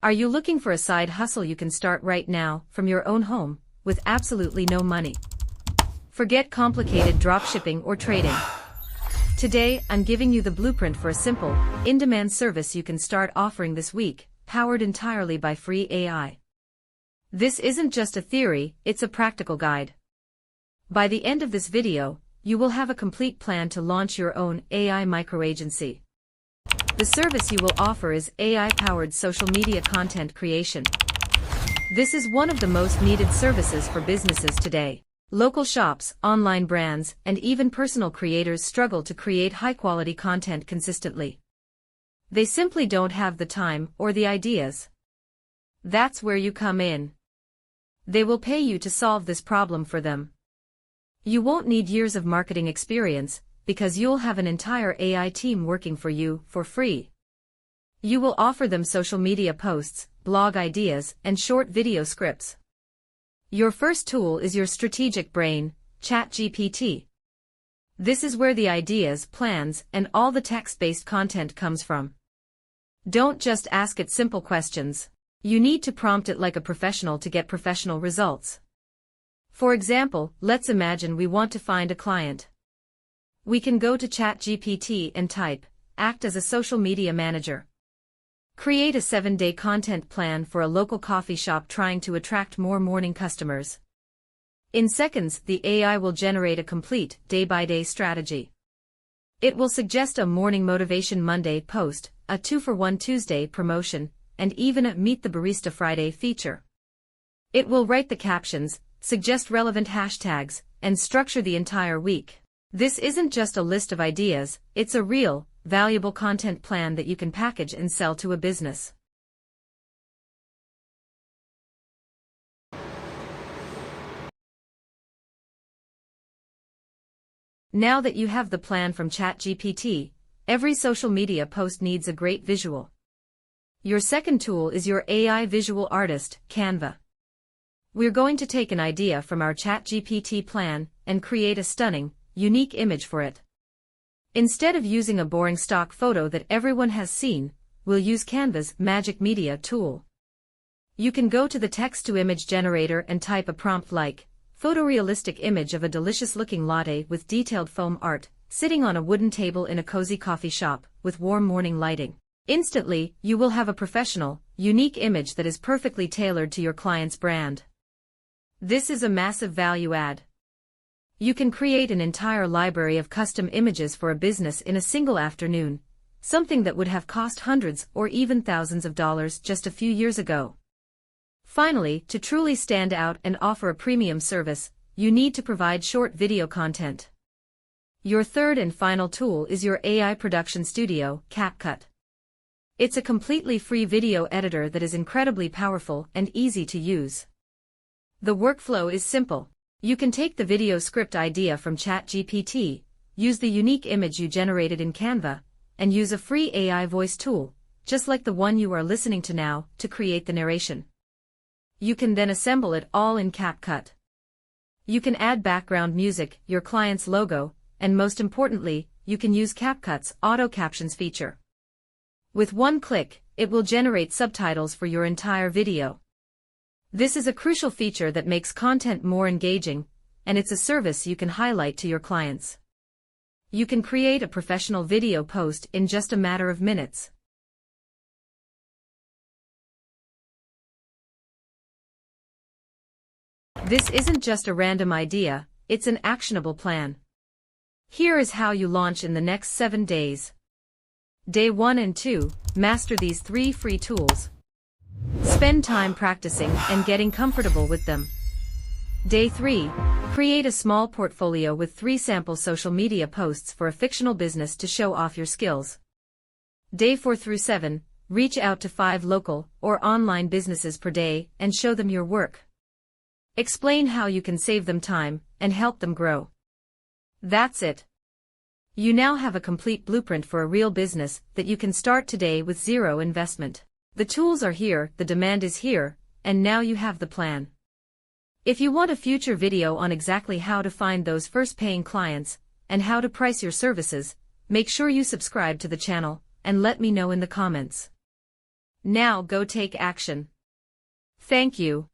Are you looking for a side hustle you can start right now, from your own home, with absolutely no money? Forget complicated dropshipping or trading. Today, I'm giving you the blueprint for a simple, in-demand service you can start offering this week, powered entirely by free AI. This isn't just a theory, it's a practical guide. By the end of this video, you will have a complete plan to launch your own AI microagency. The service you will offer is AI-powered social media content creation. This is one of the most needed services for businesses today. Local shops, online brands, and even personal creators struggle to create high-quality content consistently. They simply don't have the time or the ideas. That's where you come in. They will pay you to solve this problem for them. You won't need years of marketing experience, because you'll have an entire AI team working for you for free. You will offer them social media posts, blog ideas, and short video scripts. Your first tool is your strategic brain, ChatGPT. This is where the ideas, plans, and all the text-based content comes from. Don't just ask it simple questions. You need to prompt it like a professional to get professional results. For example, let's imagine we want to find a client. We can go to ChatGPT and type, act as a social media manager. Create a 7-day content plan for a local coffee shop trying to attract more morning customers. In seconds, the AI will generate a complete, day-by-day strategy. It will suggest a Morning Motivation Monday post, a 2-for-1 Tuesday promotion, and even a Meet the Barista Friday feature. It will write the captions, suggest relevant hashtags, and structure the entire week. This isn't just a list of ideas, it's a real, valuable content plan that you can package and sell to a business. Now that you have the plan from ChatGPT, every social media post needs a great visual. Your second tool is your AI visual artist, Canva. We're going to take an idea from our ChatGPT plan and create a stunning, unique image for it. Instead of using a boring stock photo that everyone has seen, we'll use Canva's Magic Media tool. You can go to the text-to-image generator and type a prompt like, photorealistic image of a delicious-looking latte with detailed foam art, sitting on a wooden table in a cozy coffee shop, with warm morning lighting. Instantly, you will have a professional, unique image that is perfectly tailored to your client's brand. This is a massive value add. You can create an entire library of custom images for a business in a single afternoon, something that would have cost hundreds or even thousands of dollars just a few years ago. Finally, to truly stand out and offer a premium service, you need to provide short video content. Your third and final tool is your AI production studio, CapCut. It's a completely free video editor that is incredibly powerful and easy to use. The workflow is simple. You can take the video script idea from ChatGPT, use the unique image you generated in Canva, and use a free AI voice tool, just like the one you are listening to now, to create the narration. You can then assemble it all in CapCut. You can add background music, your client's logo, and most importantly, you can use CapCut's auto captions feature. With one click, it will generate subtitles for your entire video. This is a crucial feature that makes content more engaging, and it's a service you can highlight to your clients. You can create a professional video post in just a matter of minutes. This isn't just a random idea, it's an actionable plan. Here is how you launch in the next 7 days. Day 1 and 2, master these 3 free tools. Spend time practicing and getting comfortable with them. Day 3, create a small portfolio with 3 sample social media posts for a fictional business to show off your skills. Day 4 through 7, reach out to 5 local or online businesses per day and show them your work. Explain how you can save them time and help them grow. That's it. You now have a complete blueprint for a real business that you can start today with zero investment. The tools are here, the demand is here, and now you have the plan. If you want a future video on exactly how to find those first paying clients, and how to price your services, make sure you subscribe to the channel, and let me know in the comments. Now go take action. Thank you.